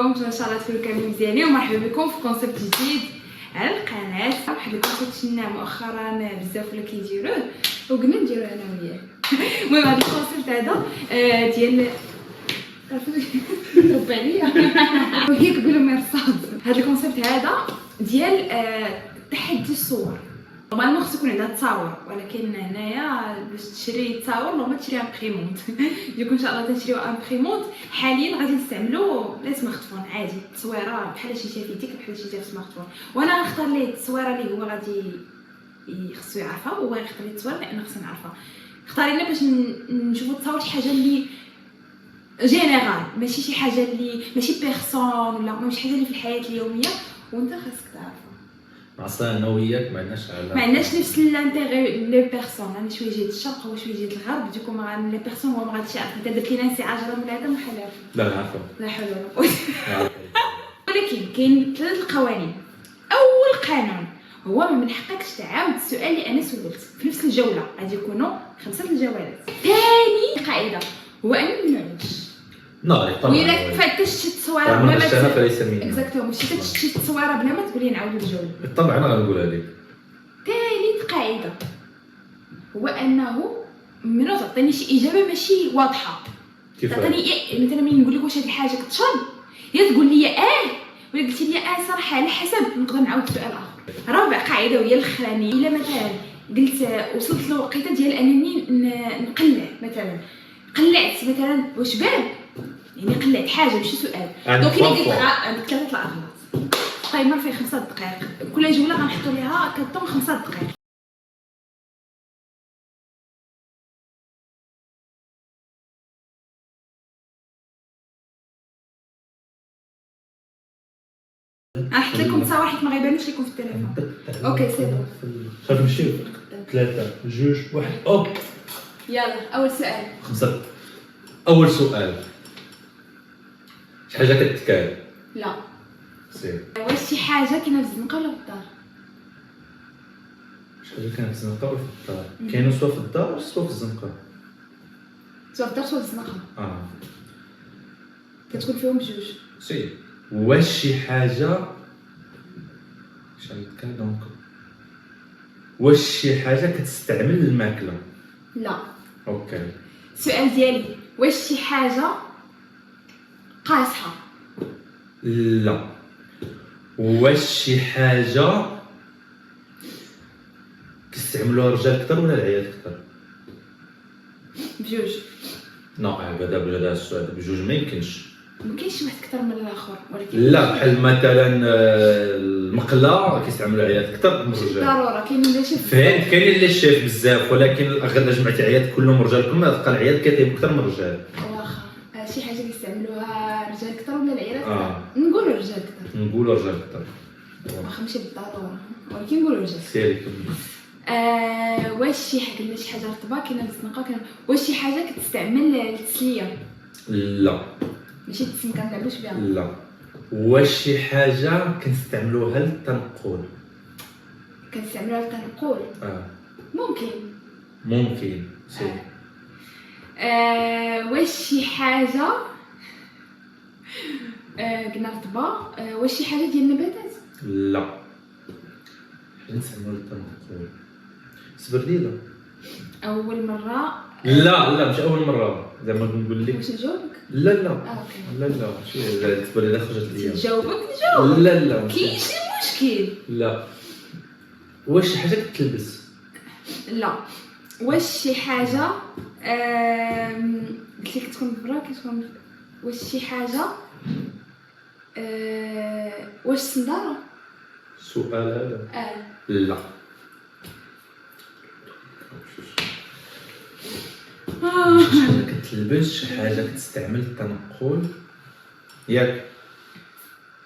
عليكم؟ ان شاء الله تكونوا كاملين مزيانين ومرحبا بكم في كونسيبت جديد على القناه. واحد الكونسيبت شفنا مؤخرا بزاف ولا كيديروه وقلنا نديروه انا وياه. المهم هذا الكونسيبت هذا ديال رب عليا وهي كيقولوا مرصاد. هذا الكونسيبت هذا ديال تحدي الصور. نورمالمون خصو يكون عندها تصاور، ولكن هنايا باش تشري تصاور نورمال تشري امبريمونت. دونك ان شاء الله تنشريو امبريمونت. حاليا غادي نستعملوا لا سمارتفون عادي، التصويره بحال شي في يديك بحال شي في السمارتفون. وانا غنختار ليه التصويره اللي هو غادي خصو يعرفها، وهو غيختار لي التصويره لان خصني نعرفها. اختارينا باش نشوفوا التصاور شي حاجه اللي جينيرال، ماشي شي حاجه اللي ماشي بيرسون ولا ماشي حاجه اللي في الحياه اليوميه وانت خاصك تعرفها. اصلا انا وياك ما عندناش نفس الانتيغي لي بيرسون. انا شويه جهه الشرق وشويه جهه الغرب، ديكو مع لي بيرسون هو ما غاديش يعرف. انت درت لينا نسي عجره من هذا محلف لا نعرفو لا حول ولا قوه. ولكن كاين 3 قوانين. اول قانون هو من حقك تعاود السؤال اللي انا سولت في نفس الجوله، غادي يكونوا 5 الجولات. ثاني قاعده هو انا ما نعرفش ناري طبعا وإلا فتشت التصويره بلا ما ما انا فليس مني اكزاكتومون مشيت تشت التصويره بلا ما تقولي نعاودوا الجوله. بالطبع انا غنقولها لك. ثالث قاعده هو انه منو تعطيني شي اجابه ماشي واضحه. كيف تعطيني مثلا ملي نقول لك واش هذه الحاجه كتشرب، يا تقول لي ولا قلتي لي صراحه على حسب نقدر نعاود سؤال اخر. رابع قاعده وهي الاخرانيه، الا مثلا قلت وصلت لوقيته ديال انني نقلع، مثلا قلعت مثلا واش باب، يعني قلعت حاجه ماشي سؤال. دونك الا قلت عندك 3 الاغلاط تايمر فيه 5 دقائق، كل جوله غنحطوا ليها كطون 5 دقائق. نحط لكم تصاور حيت ما غيبانوش لكم في التليفون. اوكي سي بون. صافي نمشيو 3 2 1 اوب. يلا اول سؤال. 5. اول سؤال، شي حاجه كتكال؟ لا. سير. واش شي حاجه كاينه في الزنقه ولا في الدار؟ شي حاجه كاينه في الزنقه ولا في الدار؟ كاينه سوا في الدار سوا في الزنقه. سوا في الدار سوا في الزنقه. كتكون فيهم بجوج. سير. واش شي حاجه كان دونك واش شي حاجه كتستعمل الماكله؟ لا. اوكي. السؤال ديالي واش شي حاجه قاصحه؟ لا. واش شي حاجه كيستعملوها الرجال اكثر ولا العيال اكثر؟ بجوج. بعدا بهذا السؤال بجوج ما يمكنش. ما كاينش واحد اكثر من الاخر، ولكن لا بحال مثلا المقله كيستعملوا العيال اكثر من الرجال. ضروره كاين اللي شاف فهمت، كاين اللي شاف بزاف، ولكن اغلب جمعتي عيال كلهم رجال، كلهم تلقى العيال كيطيبوا اكثر من الرجال. واخا شي حاجه كيستعملوها الرجال اكثر ولا العيالات اكثر؟ نقولوا الرجال اكثر. نقولوا الرجال اكثر. واخا ماشي بالضروره ولكن نقولوا الرجال. سيري كمل. واش شي حاجه قلنا شي حاجه رطبه كاينه في الزنقه واش شي حاجه كتستعمل للتسليه؟ لا. ماشي التسم كنلعبوش بها. لا. واش شي حاجه كنستعملوها للتنقل؟ كنستعملوها للتنقل؟ ممكن. سير. واش شي حاجه قلنا رطبه، واش شي حاجه ديال النباتات؟ لا. حاجه نستعملوها للتنقل. صبر ليلى. اول مره. لا مش اول مره، زعما نقول لك. واش نجاوبك؟ لا اوكي. لا شي تصبر ليلى خرجت ليا. نجاوبك نجاوب. لا كاين شي مشكل. لا. واش شي حاجه كتلبس؟ لا. واش شي حاجه قلت لك كتكون برا كتكون واش شي حاجه واش الصنداره؟ سؤال هذا؟ لا. شي حاجه كتلبس، شي حاجه كتستعمل التنقل، ياك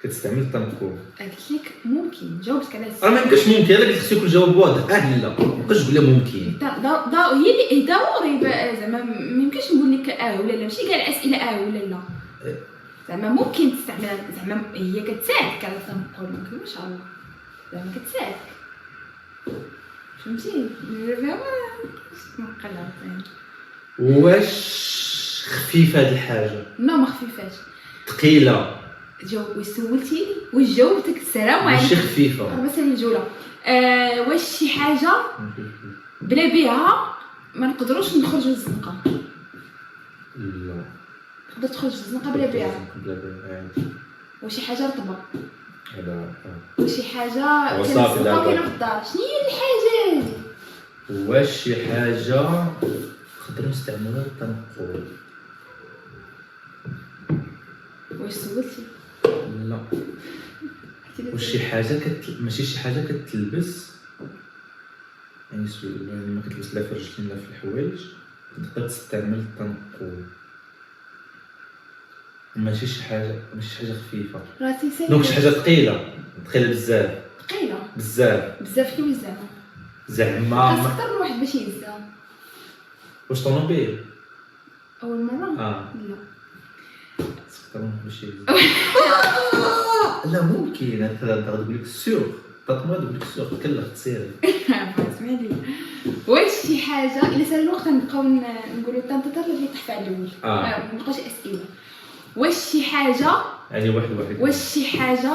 كتستعمل التنقل. قلت لك ممكن جاوبتك على راه ما يمكنش ممكن، انا قلت خصو يكون الجواب واضح. لا ما بقاش تقول لي ممكن. هي اللي ضروري زعما ما يمكنش نقول لك ولا لا، ماشي كاع الاسئله ولا لا. زعما ممكن تستعملها، زعما هي كتساعدك على التنقل، ممكن ان شاء الله زعما كتساعدك فهمتي. واش خفيفه هاد الحاجه؟ لا ما خفيفاش. ثقيله؟ جاوب واش سولتي واش جاوبتك السلام ماشي عليكم خفيفه. مثلا الجوله. واش شي حاجه بلا بها ما نقدروش نخرجوا للزنقه؟ لا تقدر تخرج للزنقه بلا بها. بلا بها. واش شي حاجه رطبه؟ لا واش شي حاجه وصافي كاينه دابا. كاينه في الدار؟ شنو هي الحاجه هادي؟ واش شي حاجه نقدروا نستعملوها للتنقل؟ واش سولتي؟ لا. واش شي حاجه ماشي شي حاجه كتلبس، يعني ما كتلبس لا في الرجلين لا في الحوايج، تقدر تستعمل التنقل. ماشي شي حاجه خفيفه، راسي سايله دونك شي حاجه ثقيله بزاف. ثقيله بزاف كيما زعما خاص زعما. اكثر من واحد باش يهزها. واش طوموبيل؟ اول مره لا لا باش لا ممكن هذا تقول لك سيغ تطمر تقول لك سيغ كلا تصير. اسمعي لي. واش شي حاجه الا سال الوقت نبقاو نقولوا طنطا اللي يطيح على الاول ما نبقاوش اسئله. واش شي حاجه يعني واحد واش شي حاجه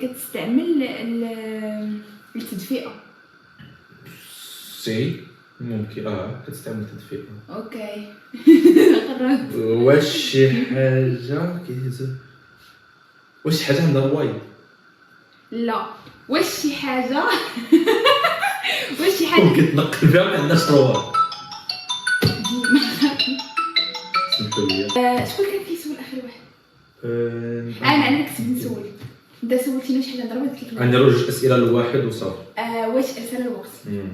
كتستعمل للتدفئه؟ سي ممكن كتستعمل تدفئه. اوكي قررت. واش شي حاجه كيهز، واش شي حاجه عندها روايد؟ لا. واش شي حاجه واش شي حاجه كتنقل بها ما عندهاش روايد؟ سمحوا لي. شكون كان كيسول اخر واحد؟ انا كنت نسول. انت سولتيني شي حاجه ضربت لك. عندي جوج اسئله لواحد وصافي. واش سال الوقت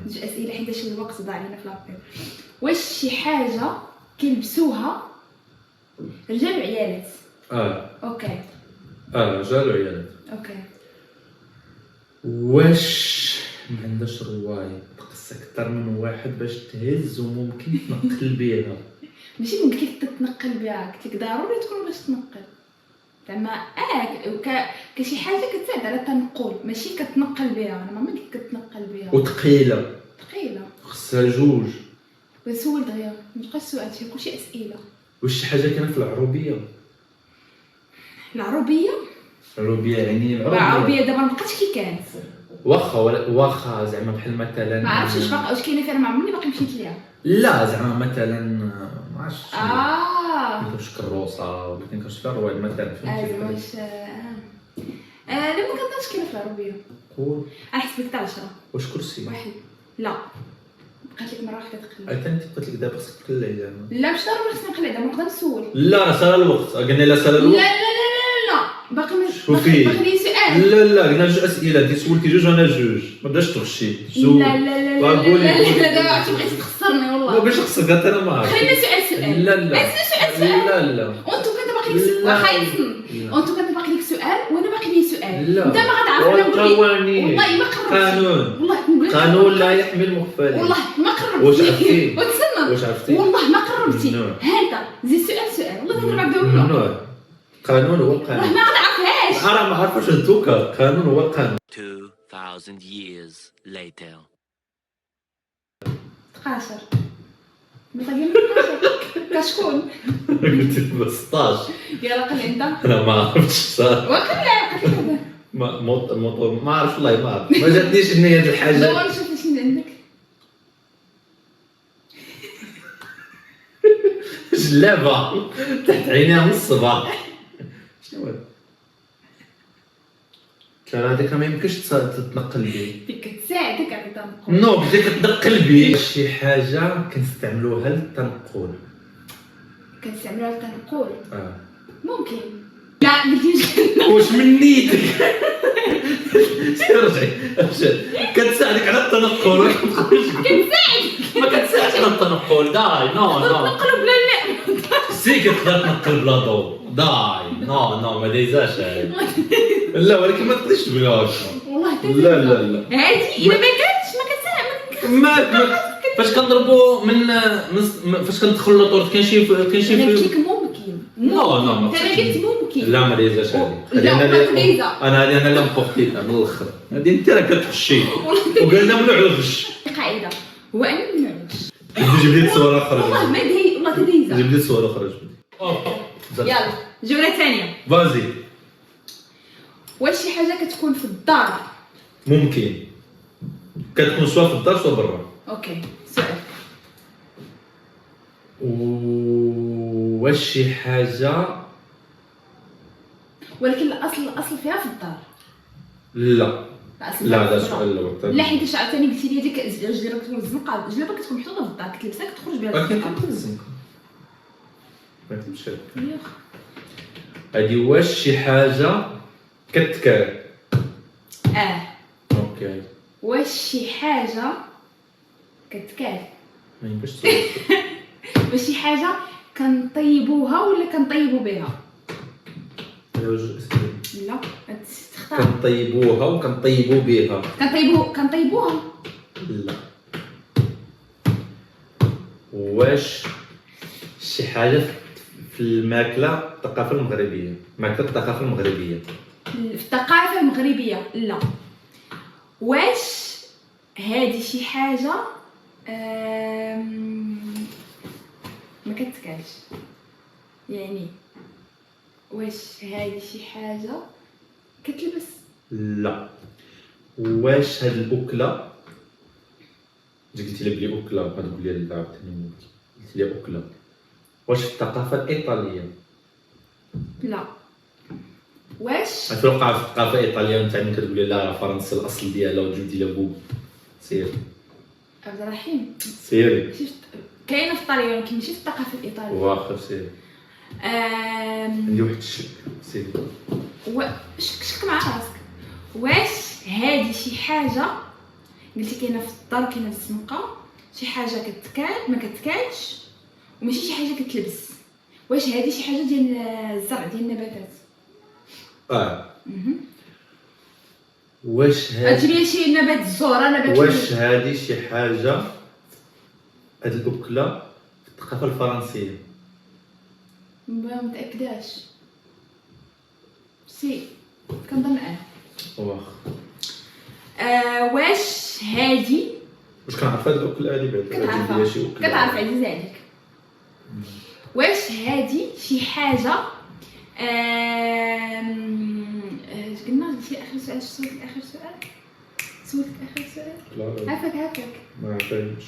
جوج اسئله حيت الوقت ضاع علينا في لابيل. واش شي حاجه كيلبسوها رجال وعيالات؟ اوكي رجال وعيالات. اوكي. واش ما عندهاش روايد تقص اكثر من واحد باش تهز وممكن تنقل بها؟ ماشي ممكن لك تتنقل بها، قلت لك ضروري تكون باش تنقل زعما كشي حاجه كتساعد على التنقل ماشي كتنقل بها. انا ما قلت كتنقل بها. وثقيله خصها جوج. بنسول دغيا مابقاش سؤال فيه كلشي اسئله. واش شي حاجه كاينه في العروبيه؟ العروبيه يعني العروبيه دابا ما بقاتش كي كانت. واخا زعما بحال مثلا ما عرفتش واش كاينه فيها. ما عمرني باقي مشيت ليها. لا زعما مثلا ما عرفتش كاينش كروسه ولا كاينش فيها الرواد مثلا فهمتي. واش لا ما كنظنش كاينه في العربيه. قول. احسب لك 10. واش كرسي؟ واحد. لا بقات لك مره واحده تقلب. انت قلت لك دابا خصك تقلعي زعما. لا مش ضروري خصني نقلع دابا نقدر نسول. لا سال الوقت قلنا لا سال الوقت. لا باقي شوفي باقي لي سؤال. لا قلنا جوج اسئله انت سولتي جوج وانا جوج ما بداش تغشي. لا دابا عرفتي بغيتي تخسرني والله. لا باش خصك انا ما عرفت. خلينا سؤال. لا لا وانتو كنت باقي لك سؤال. واخا يحسن وانتو كنت باقي لك سؤال وانا باقي لي سؤال. انت ما غتعرف والله ما قربتي. قانون لا يحمل مخفى. والله ما قربتي. واش عرفتي والله ما قربتي. هذا زيد سؤال والله ما نبداو منه. قانون هو القانون. والله ما غنعرفهاش. انا ما عرفش انتوكا. قانون هو القانون. 2000 years later. 12 باقي 12 كشكون؟ قلت لك 16. يلا قل انت. انا ما عرفتش صح. وقلع قلت موطور ما عرفش والله ما عرفت. ما جاتنيش ان هاد الحاجه. دور نشوف شنو عندك. جلابه تحت عينيها من الصباح. شنو هذا؟ ترى هذيك ما يمكنش تتنقل به. كتساعدك على التنقل. نو بديك تنقل به. شي حاجه كنستعملوها للتنقل. كنستعملوها للتنقل. ممكن. لا قلتي واش من نيتك؟ رجعي كتساعدك على التنقل. ما كتساعدش على التنقل. داي نو نقلب بلا لا. سي كتقدر تنقل بلا ضوء. داي نو ما دايزاش هاي. لا ولكن ما تقدرش تقولها هكا. والله لا هادي الا ما كانتش ما كتساعد. فاش كنضربوا من فاش كندخلوا لاطور كاين شي انا قلت لك ممكن. نو انا قلت ممكن. لا ما دايزاش هادي. انا لا مبورتيتها من الاخر. هادي انت راه كتخشي وقالنا ممنوع الغش. قاعده هو انا ممنوع الغش. جيب لي الصوره خرج. والله ما دايز والله تدايزه. جيب لي الصوره خرج. يلا جوله ثانيه. فازي واش شي حاجه كتكون في الدار؟ ممكن كتكون سواء في الدار سواء برا. اوكي سؤال. واش شي حاجه ولكن الاصل فيها في الدار. لا الأصل لا فيها هذا في الدار. سؤال لا حيت عاوتاني قلتي لي هذيك الجلابه كتكون الزنقه، الجلابه كتكون محطوطه في الدار كتلبسها كتخرج بها ولكن للزنقه. كنت الزنقه ما كتمشي. ياخ. هادي واش شي حاجه كتكال. اوكي واش شي حاجه كتكال؟ ما يمكنش تقول. واش شي حاجه كنطيبوها ولا كنطيبوا بها؟ هذا جوج اسئله. لا تختار. كنطيبوها وكنطيبوا بها. كنطيبوها. لا. واش شي حاجه في الماكله الثقافه المغربيه، ماكله الثقافه المغربيه. في الثقافه المغربيه لا. واش هذه شي حاجه ما كتكالش يعني؟ واش هذه شي حاجه كتلبس؟ لا. واش هاد الاكله قلتي لي بلي اكله غتقول لي لا عاوتاني قلتي لي اكله. واش في الثقافه الايطاليه؟ لا. واش في الواقع في الثقافه الايطاليه انت عندك كتقول لي لا فرنسا الاصل ديالها وجبدي لها بوب. سير عبد الرحيم سيري شفت كاينه في الطاليان ولكن ماشي في الثقافه الايطاليه. واخا سيري عندي واحد الشك. سيري شك مع راسك. واش هذه شي حاجه قلتي كاينه في الدار كاينه في الزنقه، شي حاجه كتكال ما كتكالش وماشي شي حاجه كتلبس؟ واش هذه شي حاجه ديال الزرع ديال النباتات؟ واش قلتي لي شي نبات الزهره نبات واش هذه شي حاجه هاد الاكله في الثقافه الفرنسيه؟ ما متاكداش سي كنظن واخا. واش هذه واش كنعرف هاد الاكله هادي بعدا كتعرفها شي اكله كتعرف عزيز عليك. واش هذه شي حاجه اش قلنا قلتي اخر سؤال؟ سولتك اخر سؤال؟ لا هكاك ما فهمتش.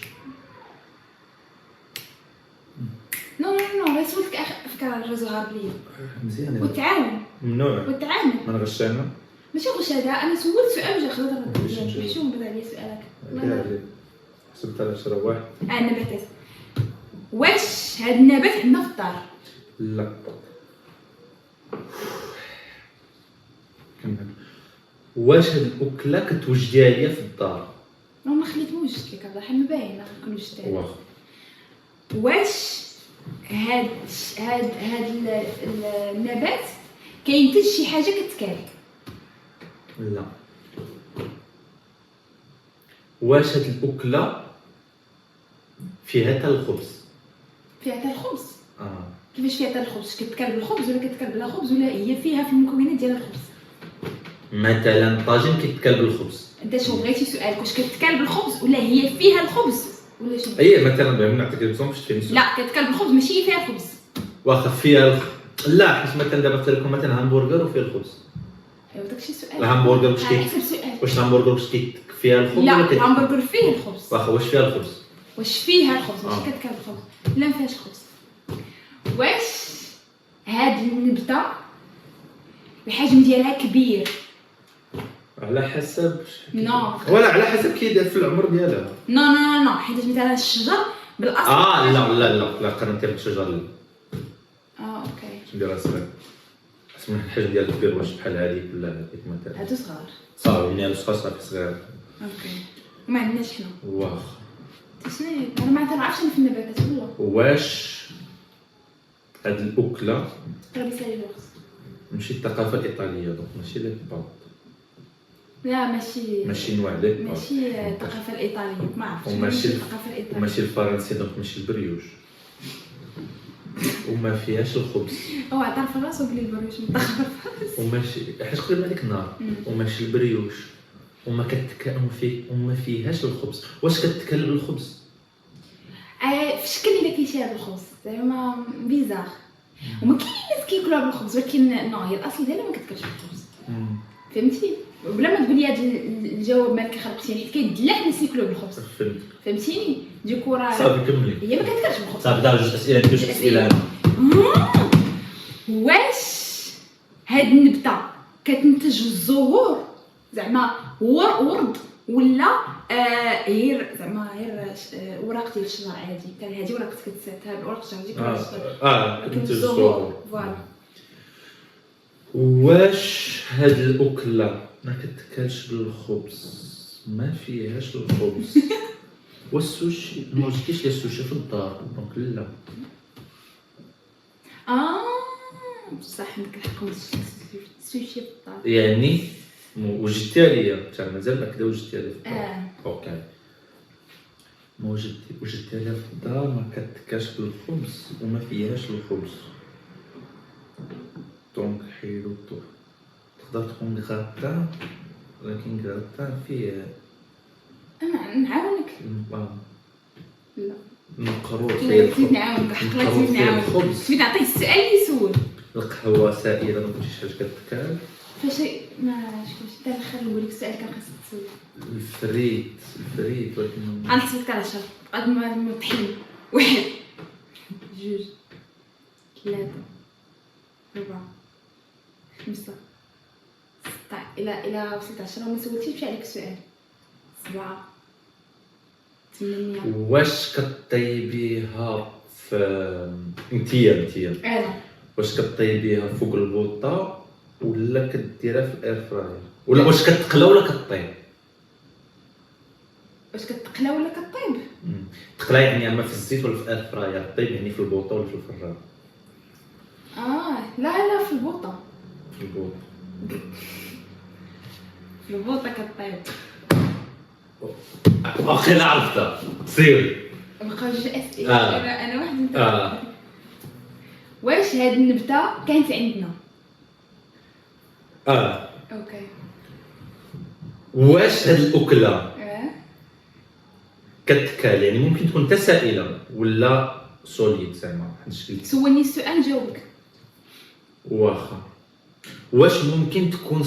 نو غير سولتك اخر فكره الرجل الغربيه مزيان والتعاون ممنوع ما نغش انا. ماشي غش هذا. انا سولت سؤال وجا خذ الرد ماشي ديالك نجاوب. محشوم بدا عليا سؤالك. حسبت على شرا واحد. النباتات. واش هاد النبات عندنا في الدار؟ لا. واش هاد الاكله كتوجديها ليا في الدار؟ ما خليت وجدت لك الراحه ما باينه كل وجدت. واخا. واش هاد النبات كينتج شي حاجه كتكال؟ لا. واش هاد الاكله فيها حتى الخبز؟ فيها حتى الخبز؟ كيفاش فيها حتى الخبز؟ كتكال بالخبز ولا كتكال بلا خبز ولا هي فيها في المكونات ديال الخبز؟ مثلا طاجين كيتكال بالخبز. انت شنو بغيتي سؤالك؟ واش كتكال بالخبز ولا هي فيها الخبز ولا شنو؟ اي مثلا بغيت نعطيك اكزومبل باش تفهمي السؤال. لا كتكال بالخبز ماشي فيها الخبز. واخا فيها لا حيت مثلا دابا قلت لكم مثلا همبرجر وفيه الخبز. ايوا داكشي سؤال. الهمبرجر واش حسب سؤال. واش الهمبرجر واش فيها الخبز لا ولا الهمبرجر فيه الخبز. واخا واش فيها الخبز؟ واش فيها الخبز ماشي كتكال بالخبز. لا ما فيهاش الخبز. واش هاد النبته الحجم ديالها كبير؟ على حسب نو ولا على حسب كي في العمر ديالها. نو حيت مثلا الشجر بالاصل لا قارنتي بالشجر لا. اوكي ندير راسك اسمح الحجم ديال الكبير واش بحال هذيك ولا هذيك مثلا. هادو صغار صافي يعني الاشخاص صغار. اوكي وما عندناش حنا. واخا. شنو انا ما تنعرفش في النباتات والله. واش هاد الاكله قربي سالي الوقت. ماشي الثقافه الايطاليه دونك ماشي لي باب. لا ماشي نوع لي باب. ماشي الثقافه الايطاليه ما عرفتش. وماشي الثقافه الايطاليه وماشي الفرنسي دونك ماشي البريوش. وما فيهاش الخبز. اعترف راسو بلي البريوش متاخر. وماشي حيت قلنا ديك النهار وماشي البريوش وما فيهاش الخبز. واش كتكل بالخبز؟ في الشكل اللي كيشيها بالخبز زعما بيزار. وما كاين ناس كياكلوها بالخبز ولكن نو هي الاصل ديالها ما كتكلش بالخبز. فهمتي؟ بلا ما تقول لي هذا الجواب مالك خلقتيني، حيت كيدلع الناس ياكلوا بالخبز، فهمت. فهمتيني؟ ديكو راه صافي كملي. هي ما كتكلش بالخبز. صافي دار جوج اسئله انت، جوج اسئله. واش هاد النبته كتنتج الزهور زعما ورد ولا غير زعما غير اوراق ديال الشجر عادي؟ كان هذه وراق كتسات هاد الاوراق الشجر ديك كنت الزهور فوالا. واش هاد الاكله ما كتكالش بالخبز؟ ما فيهاش الخبز. والسوشي ما وجدتيش لي السوشي في الدار دونك لا. بصح عندك الحق، السوشي في الدار يعني وجدتيها ليا حتى مازال هكذا وجدتيها لي في الدار. اوكي ما وجدتيها ليا في الدار ما كتكاش بالخبز وما فيهاش الخبز دونك حيلو طو. تقدر تكون غاتا ولكن غاتا فيه نعاونك. لا المقروط زيد نعاونك، حق لا زيد نعاونك، زيد نعطيك السؤال اللي سول. القهوه سائله ما كنتيش حاجه كتكال. فاش ما شفتش حتى الاخر نقول لك السؤال كان خاصك تسول. الفريت ولكن انا حسبتك على 10 قد ما طحين. 1 2 3 4 5 6 الى وصلت 10 وما سولتيش مشى عليك السؤال. 7 8 واش كطيبيها في انتيا انا واش كطيبيها فوق البوطه ولا كديرها في الاير فراير ولا واش كتقلى ولا كطيب؟ واش كتقلى ولا كطيب؟ تقلى يعني اما في الزيت ولا في الاير فراير، طيب يعني في البوطه ولا في الفران؟ لا في البوطه. في البوطه. في البوطه كطيب. اخي انا عرفتها سيري. بقاو جوج اسئله. انا واحد انت. واش هاد النبته كانت عندنا؟ اوكي. واش هاد الاكله كتكال يعني ممكن تكون حتى سائله ولا سوليد زعما بحال شكل؟ سولني السؤال جاوبك. واخا واش ممكن تكون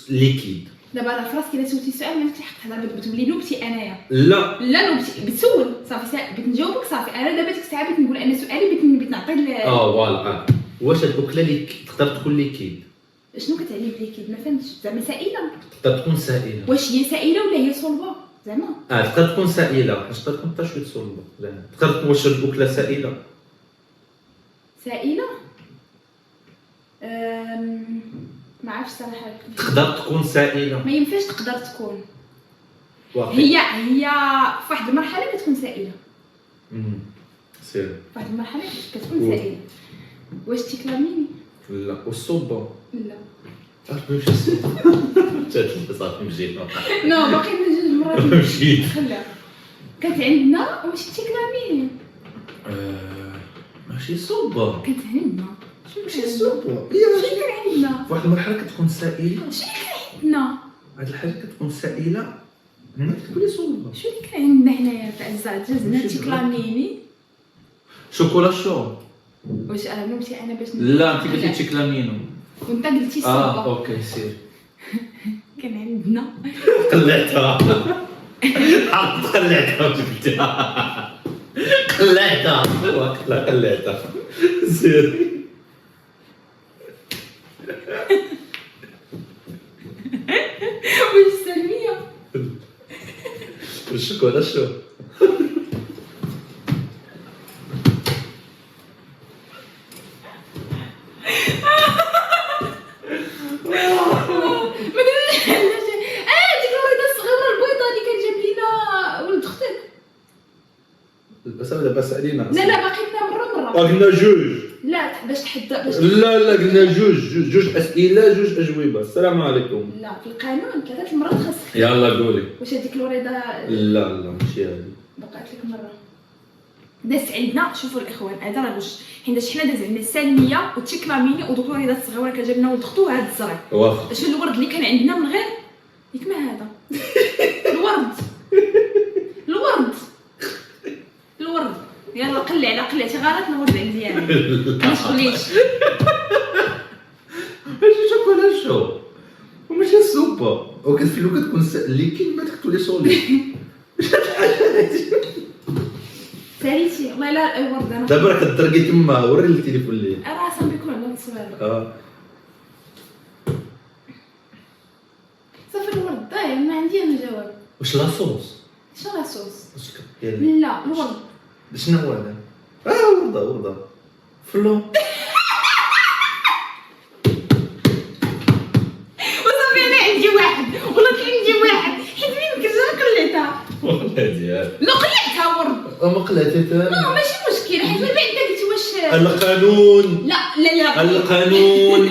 ليكيد؟ دابا راه فراسك الا سولتي السؤال مالكش الحق تهضر، بتولي نوبتي انايا. لا نوبتي بتسول صافي بغيت نجاوبك صافي. انا دابا ديك الساعه بغيت نقول انا سؤالي بغيت نعطي فوالا. واش هاد الاكله اللي تقدر تكون ليكيد؟ شنو كتعني بليكيد؟ ما فهمتش. زعما سائله؟ تقدر تكون سائله. واش هي سائله ولا هي صلبه زعما؟ تقدر تكون سائله، تقدر تكون حتى شويه صلبه. لا تقدر تكون. واش هاد الاكله سائله؟ ما عرفتش صراحه. تقدر تكون سائله. ما ينفعش تقدر تكون. واقع. هي في واحد المرحله كتكون سائله. سير. في واحد المرحله كتكون سائله. واش تيكلاميني؟ لا. والصوبه؟ لا. عرفت واش الصوبه؟ جات صافي مشيت. نو باقي من جوج مرات مشيت. خلا كانت عندنا. واش تيكلاميني؟ ماشي صوبه. كانت عندنا. ماشي صوبه. شنو كان عندنا؟ في واحد المرحله كتكون سائله. شنو كان عندنا؟ هاد الحاجه كتكون سائله هنا كتقولي صوبه. شنو اللي كان عندنا هنايا في الزعتر؟ هنا تيكلاميني شوكولا شو. واش انا نمشي انا باش لا انت قلتي تشيكلامينو وانت قلتي صوبه. اوكي سير. كان عندنا قلعتها. عرفت قلعتها وجبتها. قلعتها قلعتها. سير. واش السلميه؟ الشوكولا شو. بس علينا. لا باقي لنا مره قلنا جوج. لا باش تحدى باش لا قلنا جوج اسئله جوج اجوبه. السلام عليكم. لا في القانون 3 المرات خاصك. يلا قولي. واش هذيك الوريده؟ لا ماشي هذه. بقات لك مره. داز عندنا. شوفوا الاخوان هذا راه غش حيت حنا داز عندنا السالميه والتيكلاميني ودوك الوريدات الصغيره كجبنا ولد اختو هذا الزرع. واخا. شنو الورد اللي كان عندنا من غير ياك ما هذا الورد يلا قلعتي غلط الورد عندي انا. ما تقوليش ماشي شوكولا شو وماشي وكتفلو كتكون اللي كلمه تكتولي صولي. واش هاد الحاجه هادي؟ ساليتي والله لا الورده انا دابا راه كتدركي تما وري التليفون ليه. راه صافي بيكون عندنا التصوير صافي الورده ما عندي انا جواب. واش لاصوص؟ شنو لاصوص؟ واش كدير لا الورد شنو هو هذا؟ ورده فلو. وصافي انا عندي واحد والله عندي واحد حيت مين كنت قليتها والله ديال لا قليتها ورد ما قلعتي لا ماشي مشكل حيت من بعد قلت واش القانون لا القانون.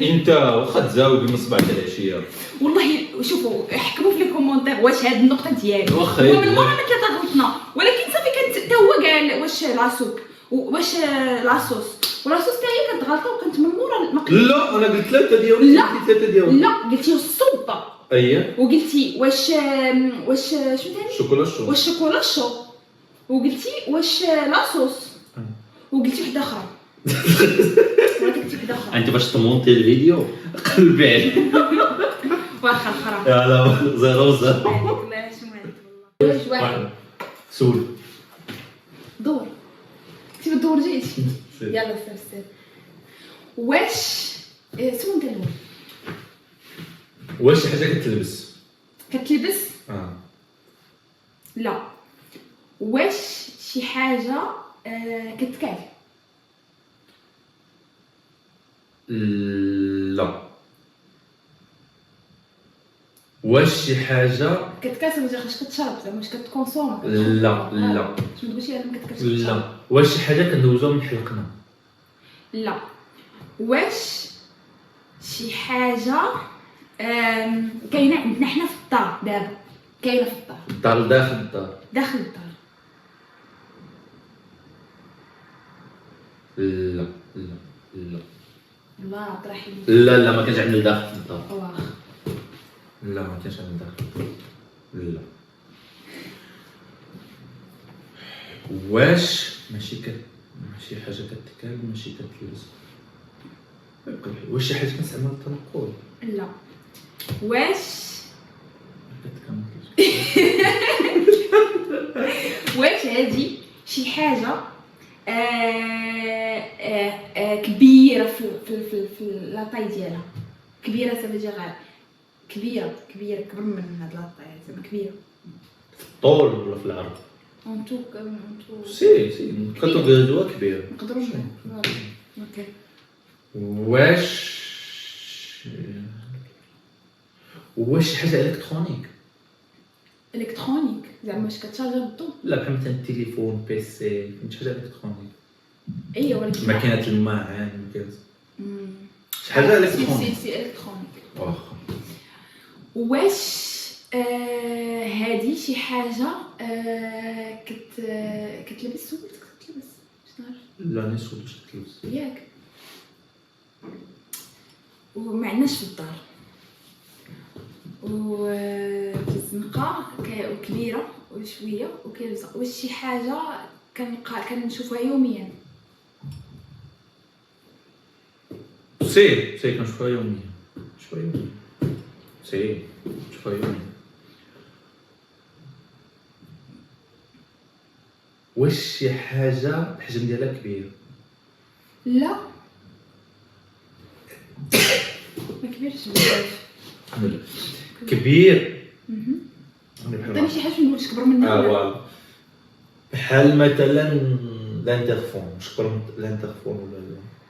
انت واخا تزاوج من صباح العشيه والله شوفوا حكموا في لي كومونتير واش هاد النقطه ديالي واخا هو من مره ما ثلاثه غلطنا ولكن صافي كانت حتى هو قال واش لاسوك واش لاصوص ولاصوص حتى هي كانت غلطه وكانت من مورا لا انا قلت ثلاثه ديال لا. ثلاثه ديال لا قلتي الصوبه اييه وقلتي واش شنو ثاني شوكولا شو واش شوكولا شو وقلتي واش لاصوص وقلتي وحده اخرى قلتي وحده اخرى انت باش تمونتي الفيديو قلبي عليه. واخا اخرى يلا زيرو زيرو لا شنو هذا والله واحد سول دور كيف الدور جيت يلا سير واش سول انت الاول واش شي حاجه كتلبس؟ كتلبس لا واش شي حاجه كتكال لا واش شي حاجه كتكال ما تاخذش كتشرب زعما واش كتكونسوم لا شنو تقولشي انا ما كتكالش لا واش شي حاجه كندوزو من حلقنا؟ لا واش شي حاجه كاينه عندنا حنا في الدار دابا كاينه في الدار الدار داخل الدار داخل الدار لا لا لا الله طرح لا ما كانش عندنا داخل الدار واخا لا ما كانش عندنا داخل لا واش ماشي حاجه كتكال ماشي كتلبس واش شي حاجه كنستعمل التنقل؟ لا واش واش هادي شي حاجه كبيره في لاطاي ديالها كبيره صافي غير كبيره كبر من هاد لاطاي زعما كبيره طول ولا في العرض؟ انتو سي كتبدوا كبير نقدروا اوكي واش شي حاجه الكترونيك زعما واش كتشارجا بالضو لا بحال مثلا التليفون بيسي شي حاجه الكترونيك ايوا ولكن ماكينه الماعن شي حاجه الكترونيك سي الكترونيك واخا واش هادي شي حاجه كتلبس سولت كتلبس شنو لا نسول واش كتلبس ياك وما عندناش في الدار وفي الزنقه وكبيره وشويه وكيلبسها واش شي حاجه كنشوفها يوميا سي كنشوفها يوميا سي نشوفها يوميا واش شي حاجه الحجم ديالها كبير؟ لا ما كبيرش بزاف كبير عطيني شي حاجه نقولش كبر منها فوالا بحال مثلا لانترفون واش كبر من لانترفون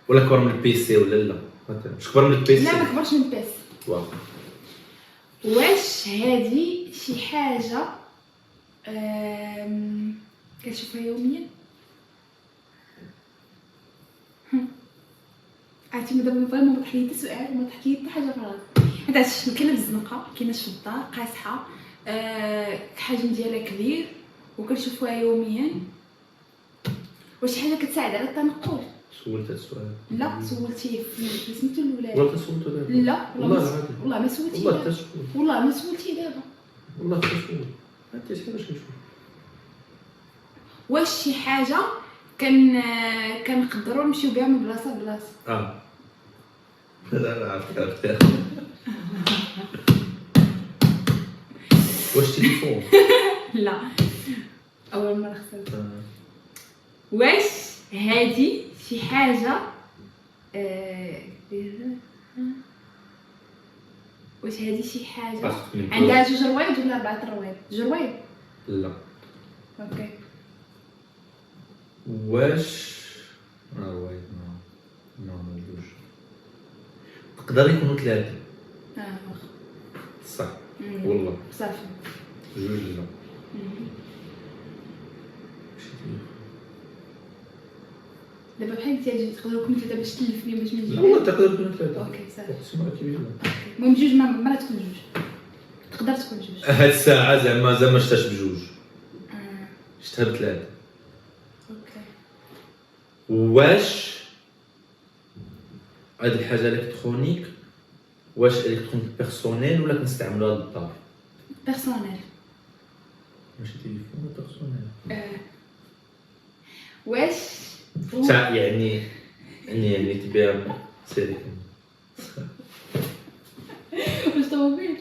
ولا كبر من البيسي ولا لا مثلا واش كبر من البيسي؟ لا ما كبرش من البيس واخا واش هادي شي حاجه كنشوفها يوميا عرفتي دابا فريمون ما طرح لي حتى سؤال وما طرح لي حتى حاجه في راسي حيت عرفتي كاينه في الزنقه كايناش في الدار قاصحه الحجم ديالها كبير وكنشوفوها يوميا واش حاجه كتساعد على التنقل سولت هذا السؤال لا سولتيه في سميتو الاولاد والله سولتو دابا لا والله ما سولتيه والله دابا تسول والله ما سولتيه دابا والله تسول انت شحال باش نشوف واش شي حاجه كنقدروا نمشيو بها من بلاصه لبلاصه لا عرفت التليفون. لا اول مره خسرت. واش هادي شي حاجه واش هادي شي حاجه عندها 2 روايض ولا 4 روايض؟ 2 روايض. لا. اوكي. واش روايض؟ ما جوج. تقدر يكونوا 3. واخا صح والله. صافي. جوج لا. دابا بحال قلتي تقدروا كنتو دابا باش تلفني باش ما نجيش. لا والله تقدر تكون 3. اوكي صافي. تسمع كيفاش. المهم جوج مرات تكون جوج. تقدر تكون جوج. هاد الساعه زعما شتاش بجوج. شتها ب3. اوكي. واش هاد الحاجه الكترونيك واش الكترونيك بيرسونيل ولا كنستعملوها للدار؟ بيرسونيل. ماشي تليفون بيرسونيل. واش تاع يعني تبيع سيري واش طوموبيل؟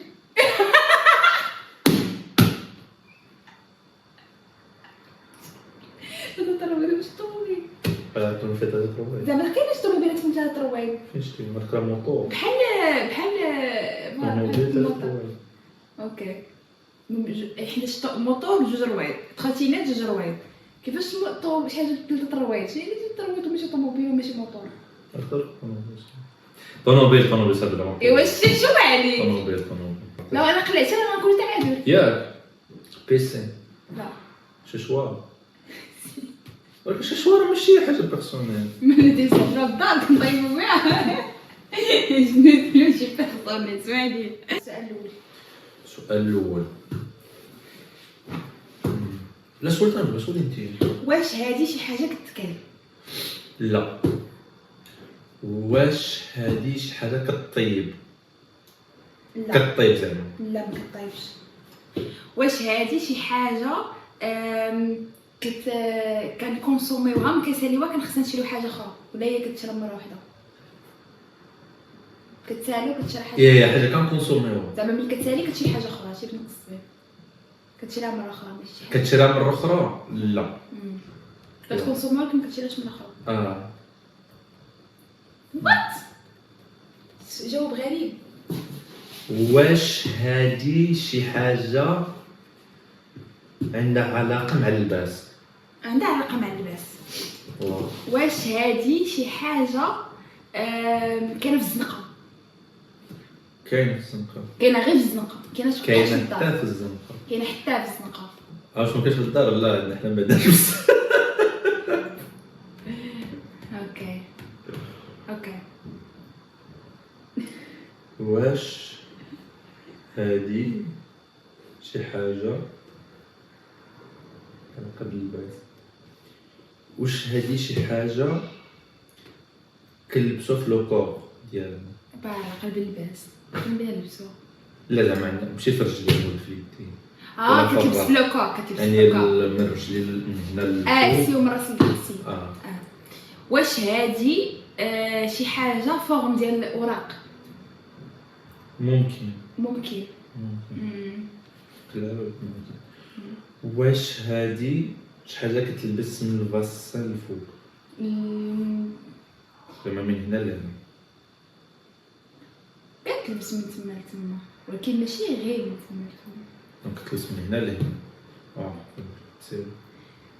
هذا طوموبيل واش طوموبيل؟ كون فيت هذا الطوموبيل. زعما كايناش طوموبيلات فهمت هذا الطوموبيل. فين شتي ماركه موطور بحال طوموبيل تاع الطوموبيل. اوكي. حيت موطور 2 روايض، تخاتينات 2 روايض. كيفاش شي حاجه 3 روايض؟ شي 3 روايض وماشي طوموبيل وماشي موطور. طوموبيل صدر. ايوا شو عليك؟ طوموبيل. لا انا قلعت انا غنقول تعادل. ياك بيسي لا ششوار. ولكن ششوار ماشي حاجه بيرسونيل. من دي صدر الدار كنطيبو بها. شنو شي بيرسونيل؟ اسمعني. السؤال الاول. لا سولتان سولي انت. واش هادي شي حاجه كتكل؟ لا. واش هادي شي حاجه كطيب؟ لا كطيب زعما. لا ما كطيبش. واش هادي شي حاجه كنكونسوميوها ما كنساليوها كنخصنا نشريو حاجه اخرى ولا هي كتشرى مره واحده؟ كتسالي وكتشري حاجه. هي حاجه كنكونسوميوها زعما ملي كتسالي كتشري حاجه اخرى شي بنقص بها كتشريها مره اخرى ماشي شي حاجه كتشريها مره اخرى. لا. كتكونسوميوها ولكن ما كتشريهاش مره اخرى. وات جواب غريب. واش هادي شي حاجه عندها علاقه مع اللباس؟ عندها علاقه مع اللباس. والله. واش هادي شي حاجه كاينه في الزنقه؟ كاينه في الزنقه. كاينه غير في الزنقه، كاينه كاينه حتى في الزنقه. كاينه حتى في الزنقه. واش ما كاينش في الدار؟ لا حنا ما دارش. اوكي. واش هادي شي حاجه علاقه باللباس؟ واش هادي شي حاجه كنلبسو في لو كور ديالنا؟ علاقه باللباس كاين بها لبسو. لا زعما ماشي في الرجلين ولا في اليدين. كتلبس في لو كور. كتلبس في يعني لو كور من الرجلين من هنا للفوق. سي ومن راسك للسي. واش هادي شي حاجه فورم ديال الاوراق؟ ممكن. لا ممكن. واش هادي شي حاجه كتلبس من الباصه للفوق؟ زعما من هنا لهنا. كتلبس من تما لتما ولكن ماشي غير من تما لتما. دونك كتلبس من هنا لهنا. سير.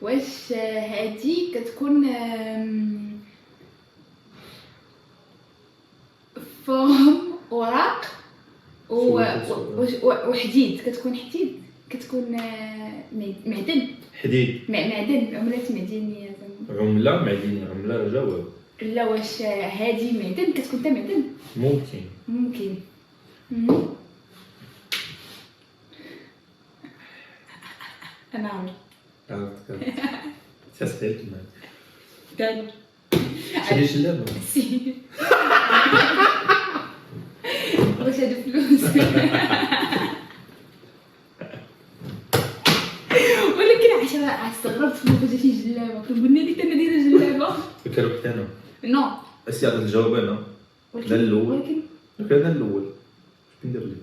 واش هادي كتكون فورم اوراق وحديد؟ كتكون حديد، كتكون معدن. حديد. معدن، عملات معدنيه زعما. عمله معدنيه. عمله جواب. لا واش هادي معدن؟ كتكون حتى معدن. ممكن. انا عرفت. تسهلت معاك. داير شري جلابه. سي واش هادو فلوس؟ ولكن عشان استغربت فلوس جاتي جلابه كنقول لك انا دايره جلابه. فكرت انا نو اسي هذا الجواب انا. لا الاول. ولكن هذا الاول. شنو ندير لك؟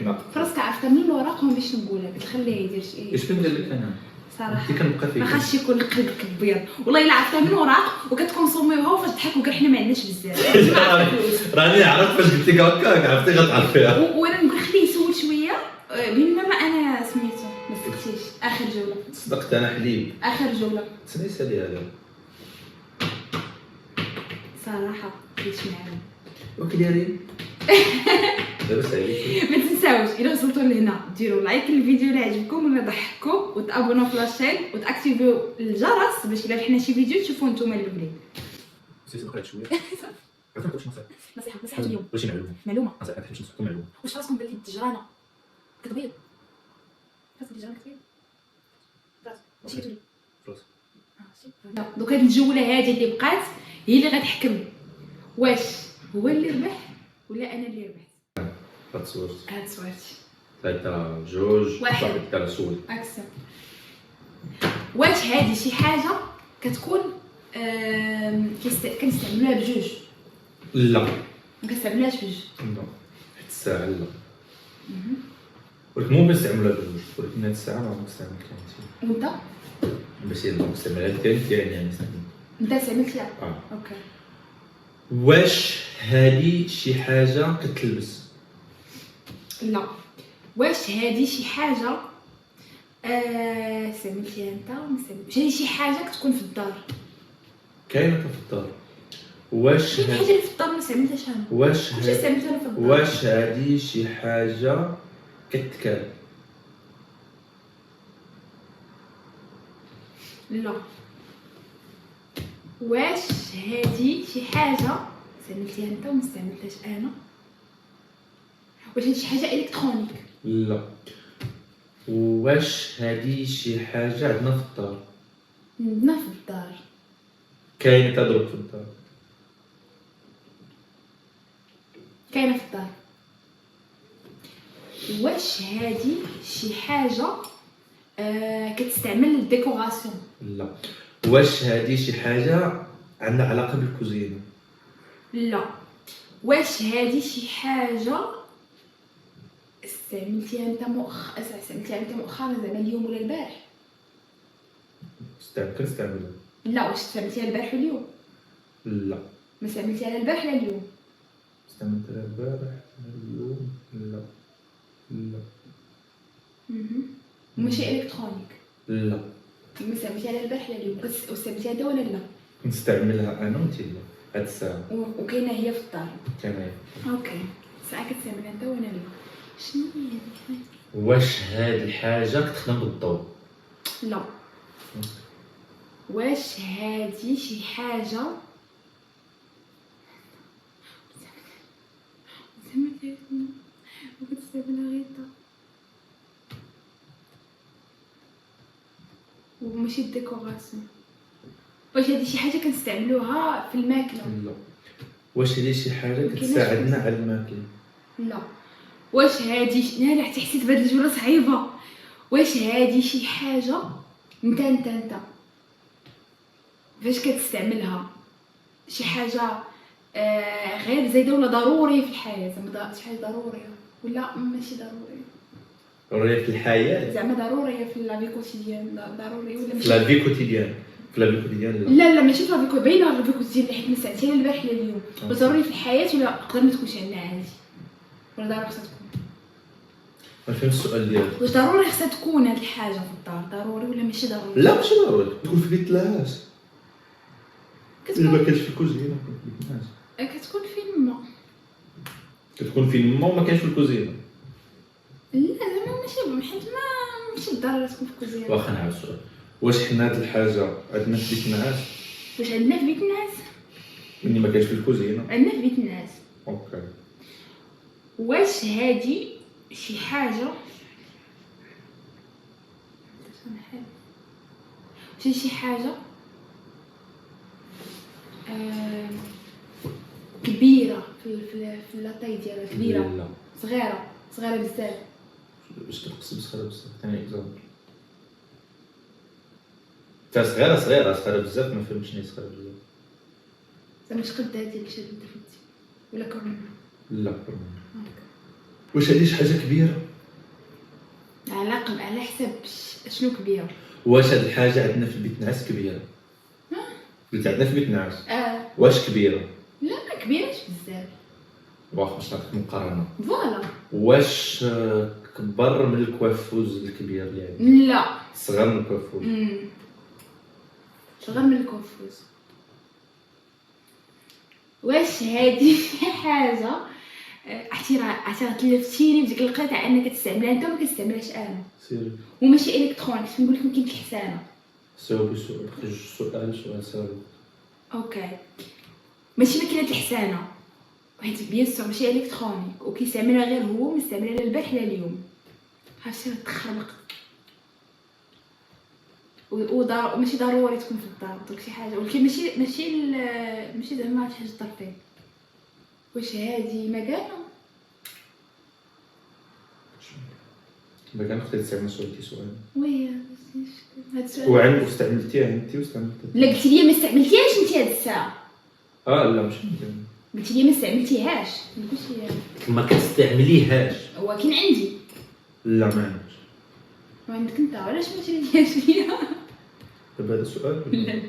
حنا فراسك عرفتها من الوراق وما باش نقولها قلت خليه يدير شي اش فين قال لك انا صراحه انت كنبقى فيك ما خاصش يكون قلبك كبير والله الا عرفتها من وراق وكتكونسوميوها وفاش تضحك وكاع حنا ما عندناش بزاف راني عرفت فاش قلت لك هكاك عرفتي غتعرفيها. وانا نقول خليه يسول شويه بينما انا سميتو ما سكتيش اخر جوله صدقت انا حليب اخر جوله تسني سالي هذا صراحه كليت معاهم وكديري دابا ساليتي. ما تنساوش الا وصلتوا لهنا ديروا لايك للفيديو اللي عجبكم ولا ضحككم وتابونوا في لاشين وتاكتيفيو الجرس باش الا رحنا شي فيديو تشوفوا نتوما الاولين. نسيت نقرا شويه نصيحه اليوم واش معلومه نصيحه باش نسقطوا معلومه واش راسكم بلي الدجرانه كتبيض راسك الدجرانه كتبيض ماشي كتولي لا دوك هاد الجوله هادي اللي بقات هي اللي غتحكم واش هو اللي ربح ولا انا اللي ربحت. هاد صورتي هاد صورتي ثلاثة جوج واحد. صاحبي تاع السؤال اكسب واش هادي شي حاجه كتكون كنستعملوها بجوج لا ما كنستعملوهاش بجوج لا حتى الساعة لا ولكن مو بنستعملها بجوج ولكن هاد الساعة ما كنستعمل كلمتين وانت باش يلا نستعملها الثالث يعني انت استعملتيها اه. اوكي واش هادي شي حاجة كتلبس؟ لا واش هادي شي حاجه استعملتيها انت وما استعملتيش هادي شي حاجه كتكون في الدار كاينة في الدار. واش شي حاجه اللي في الدار ما استعملتهاش انا واش واش استعملتها انا في الدار واش هادي شي حاجة كتكال؟ لا واش هادي شي حاجه استعملتيها انت وما استعملتهاش انا واش هادي شي حاجه الكترونيك لا. واش هادي شي حاجة عندنا في الدار؟ عندنا في الدار كاينة تضرب في الدار. كاينه في الدار واش هادي شي حاجه كتستعمل للديكوراسيون لا. واش هادي شي حاجة عندها علاقة بالكوزينة؟ لا واش هادي شي حاجه استعملتيها انت مؤخرا زعما اليوم ولا البارح كنستعملها. لا واش استعملتيها البارح واليوم لا ما استعملتيها لا البارح لا اليوم استعملتها البارح اليوم لا. لا ماشي الكترونيك لا ما استعملتيها لا البارح لا اليوم واستعملتيها انت ولا لا نستعملها انا وانت لا هاد الساعة وكاينه هي في الدار كمان. اوكي ساعه كتستعملها انت وانا لا شنو هي هذيك واش هاد الحاجة كتخدم بالضوء؟ لا واش هادي شي حاجه وكتستعملها غير انت وماشي الديكوراسيون واش هادي شي حاجه كنستعملوها في الماكله لا. واش هادي شي حاجة كتساعدنا على الماكلة؟ لا واش هادي انا حتى حسيت بهاد الجمله صعيبه واش هادي شي حاجه انت فاش كتستعملها شي حاجه غير زايده ولا ضروريه في الحياه زعما شي حاجه ضروريه ولا ماشي ضروريه ضرورية في الحياة؟ زعما ضروريه في لافي كوتيديان ضروريه ولا في ماشي لافي كوتيديان. في لافي كوتيديان لا. لا ماشي في لافي كوتيديان باينه لافي كوتيديان حيت ما ساعتين البارح لا اليوم واش ضروري في الحياه ولا تقدر ما تكونش عندنا عادي ولا ضروري خصها تكون ما فهمتش السؤال ديالك. واش ضروري خصها تكون هاد الحاجه في الدار ضروري ولا ماشي ضروري لا ماشي ضروري تكون في بيت الناس. إلا ما كتكون كانش في الكوزينة كتكون في بيت الناس. كتكون فين ما كتكون في الماء وما كانش في الكوزينة. لا زعما ماشي حيت ما ماشي بالضروره تكون في الكوزينه واخا نعاود السؤال. واش حنا هاد الحاجة عندنا في بيت الناس؟ واش عندنا في بيت الناس مني ما كانش في الكوزينة. عندنا في بيت الناس اوكي. واش هادي شي حاجه واش شي حاجه كبيره في لاطاي ديالها كبيره لا. صغيره بزاف باش كتقسم صغيرة بزاف ثاني اكزامبل. تا صغيرة بزاف ما فهمتش شنو صغيرة بزاف. زعما شقد هادي اللي شاد انت فهمتي ولا كورن لا واش هذه شي حاجه كبيره؟ على حسب شنو كبير. واش هاد الحاجه عندنا في البيت نعاس كبيره؟ قلت عندنا في البيت نعاس. واش كبيره؟ لا ما كبيرش بزاف. واخا باش نعطيك مقارنه. فوالا. واش كبر من الكوافوز الكبير اللي عندنا؟ لا. صغر من الكوافوز. صغر من الكوفوز. واش هادي شي حاجه عرفتي تلفتيني بديك القطعه انك تستعملها انت وما كتستعملهاش انا. سير. وماشي الكترونيك، نقول لك ما كاينش الحسانه. ساوي سؤال. اوكي. ماشي ماكينه الحسانه، حيت بيان سور ماشي الكترونيك وكيستعملها غير هو، مستعملها لا البارح لا اليوم. عرفتي تخربق ودار ماشي ضروري تكون في الدار داك شي حاجه، ولكن ماشي زعما شي حاجه طرفين. واش هادي مكانه؟ باغا نقدر تستعمل سؤال. وي هاد السؤال وعندك استعملتيها انت واستعملتها؟ لا قلتي لي ما استعملتيهاش انت هاد الساعه. لا ماشي مزيان. قلتي لي ما استعملتيهاش، ما قلتيش ما كتستعمليهاش. هو كاين عندي. لا ما عندكش. وعندك انت، علاش ما شريتيهاش ليا؟ دابا هذا سؤال. لا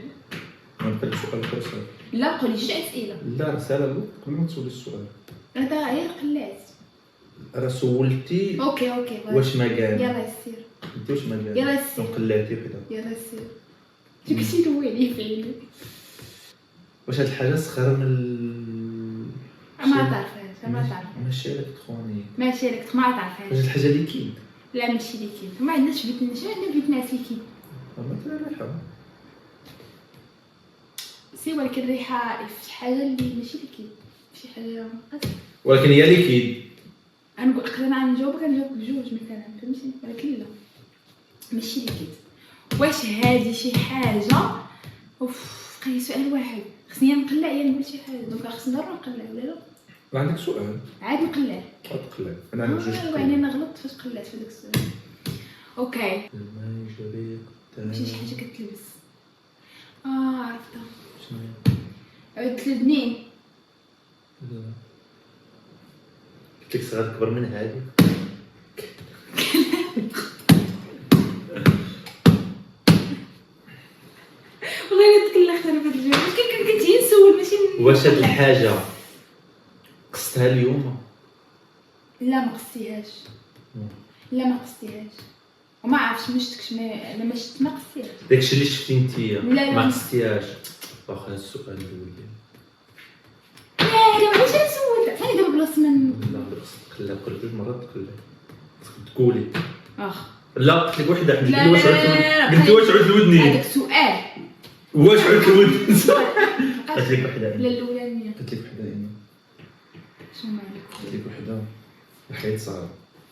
غنبقى سؤال اخر. لا قولي جوج اسئله. لا رساله قبل ما تسولي السؤال. هذا غير قلات. راه سولتي اوكي واش ما كان. يلا سير. انت واش ما كان. يلا سير. قلعتي وحده. يلا سير. داكشي دوالي فعلا. واش هاد الحاجه صغيره من ما تعرفهاش. ماشي الكترونيك. ماشي لك ما تعرفهاش. واش الحاجه اللي كاين؟ لا ماشي ليكيد، ما عندناش بيت نشا، عندنا بيت ناس ليكيد. مثلا الريحه. سي ولكن الريحه في حاجه اللي ماشي ليكيد، شي حاجه ولكن هي ليكيد. انا نقول لك انا نجاوبك بجوج مثلا، فهمتي؟ ولكن لا ماشي ليكيد. واش هادي شي حاجه بقى سؤال واحد، خصني نقلع يا نقول شي حاجه، دونك خصني نضرب نقلع ولا لا؟ عندك سؤال؟ عاد نقلع. تقلع. انا عندي جوج. يعني انا غلطت فاش قلعت في داك السؤال. اوكي. الماء جريء. ماشي شي حاجه كتلبس. عرفتها. شنو هي؟ عود البنين. لا قلت لك صغار كبر من هادي. والله الا تكلخت انا في هاد الجواب، كنت نسول ماشي. واش هاد الحاجه قصتها اليوم؟ لا ما قصتيهاش. لا ما قصتيهاش وما عرفتش ما شفتكش، انا ما شفت ما قصتيهاش. داكشي اللي شفتي نتيا ما قصتيهاش. واخا هاد السؤال الاول لا علاش انا سولت ثاني دابا بلاصه من. لا خصك تقلع جوج مرات تقلع. خصك تقولي. لا قلت لك وحده حيت لا واش قلتي واش عود الودنين. هذاك سؤال واش عود الودن. قلت لك وحده. لا الاولانيه قلت لك وحده هنا. شنو مالك؟ قلت لك وحده الحيط صغار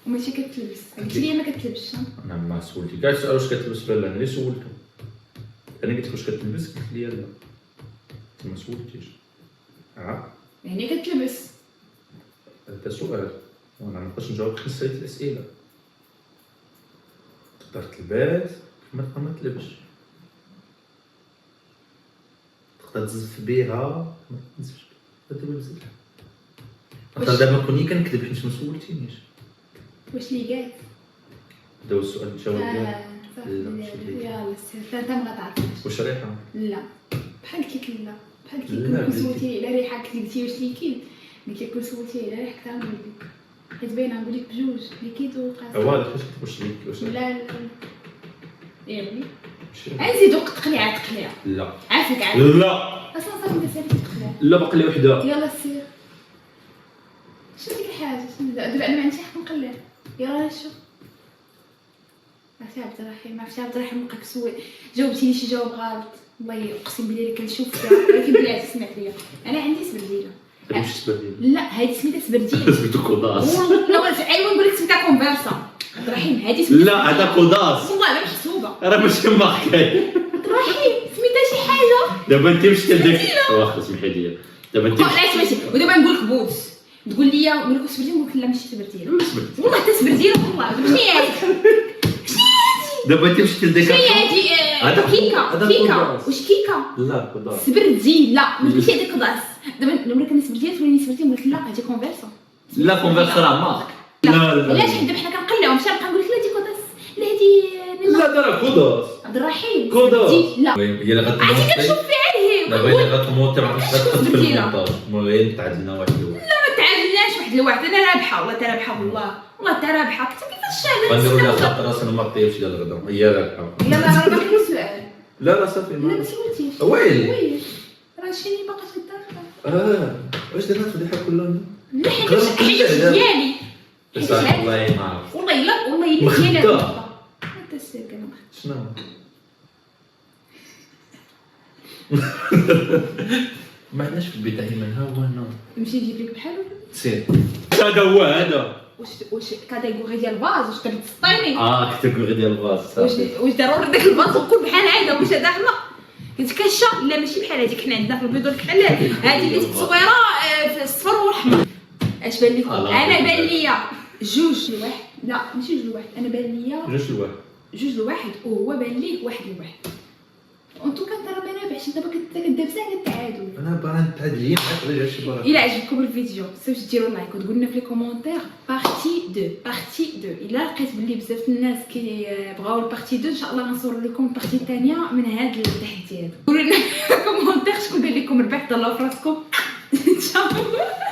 وماشي كتلبس. قلت لي ما كتلبسش. انا ما سولتي كاع السؤال واش كتلبس ولا لا، انا اللي سولته. انا قلت لك واش كتلبس قلت لي لا، ما سولتيش. يعني كتلبس. هذا سؤال وانا ما نقدرش نجاوب 5 الاسئله. تقدر تلبس ما تقدر ما تلبسش، تقدر تزف بها ما تزفش بها. هذا هو الزفه. انا دابا كوني كنكذب حيت ما سولتينيش. واش اللي قالت؟ هذا هو السؤال الجواب ديالك. يلا سير انت ما غتعرفش. واش ريحه؟ لا بحال قلت لك لا، بحال قلت لك كون سولتي على ريحه قلتي واش ليكيد، قلت لك كون سولتي على ريحه تاع نقول لك حيت باينه نقول لك بجوج ليكيد وقاصح. هو فاش واش ليك واش لا يعني نزيدو تقليعه لا عافاك عافاك. لا اصلا صافي انت سالتي تقليع. لا باقي لي وحده. يلا سير. شنو ديك الحاجه؟ شنو دابا انا ما عنديش حق نقلع. يلا شوف عرفتي عبد الرحيم، عبد الرحيم بقاك سوي جاوبتيني شي جواب غلط. والله اقسم بالله كنشوف فيها ولكن بلاتي سمعت ليا. انا عندي سبرديله. واش سبرديله؟ لا هادي سميتها سبرديله. سميتو كوداس. والله ايوا نقول لك سميتها كونفيرسا. عبد الرحيم هادي سميتها. لا هذا كوداس. والله لا محسوبه. راه ماشي ماركاي. عبد الرحيم سميتها شي حاجه. دابا انت مشيتي لداك. واخا سمحي لي. دابا انت ماشي ودابا نقول لك بوس تقول لي نقول لك سبرديله، نقول لك لا ماشي سبرديله. والله حتى سبرديله والله شنو هي هادي؟ دابا انت مشيتي لداك. شنو هي هادي؟ كيكه واش كيكه؟ لا كوداس. سبرديل لا ماشي هذيك كوداس. دابا نقول لك انا سبرديله تقول لي سبرديله، نقول لك لا هادي كونفيرسا. لا كونفيرس راه مارك. لا لا علاش حنا حنا كنقلعهم مشى نبقى نقول لك لا دي كوداس لا هادي لا دار كوداس عبد الرحيم كوداس. لا هي اللي عرفتي غتموت كنشوف فيها هي دابا هي غتموت ما عرفتش غتدخل في بديلة. المونتاج المهم تعادلنا واحد لواحد ما تعادلناش واحد لواحد انا رابحه والله تا رابحه والله تا رابحه كنت كيفاش غنديرو لها شاهد خاطر راسنا ما طيبش ديال الغدا هي رابحه لا راه باقي لي سؤال لا لا صافي لا ما ما سولتيش ويلي وي راه شيني باقا في الدار واش درنا الفضيحه كلها لا حيت كلام حيت كله لا. ديالي بس والله ما عرفت والله الا والله الا مخدة. ديالي انت الساكنه شنو ما عندناش في البيت ايمن ها هو هنا نمشي نجيب لك بحال ولا سير هذا هو هذا واش كاتيجوري ديال الفاز واش كنت تسطيني كاتيجوري ديال الفاز واش ضروري داك الفاز يكون بحال هذا واش هذا احمر قلت كاشا لا ماشي بحال هذيك حنا عندنا في البيض الكحل هذه اللي تصويره في الصفر والاحمر اش بان لكم انا بان ليا جوج لواحد لا ماشي جوج لواحد انا بان ليا جوج لواحد جوج لواحد وهو بان ليه واحد لواحد انتو كان ترى ما رابحش دابا كدابسه على التعادل انا باغي نتعادلين معاك غير شي برا الى عجبكم الفيديو خصكم ديروا لايك وتقولوا لنا في لي كومونتير بارتي 2 الى لقيت بلي بزاف الناس كيبغاو البارتي 2 ان شاء الله غنصور لكم البارتي الثانيه من هاد التحديات قولوا لنا في الكومونتير شكون بان لكم ربح تهلاو في راسكم ان شاء الله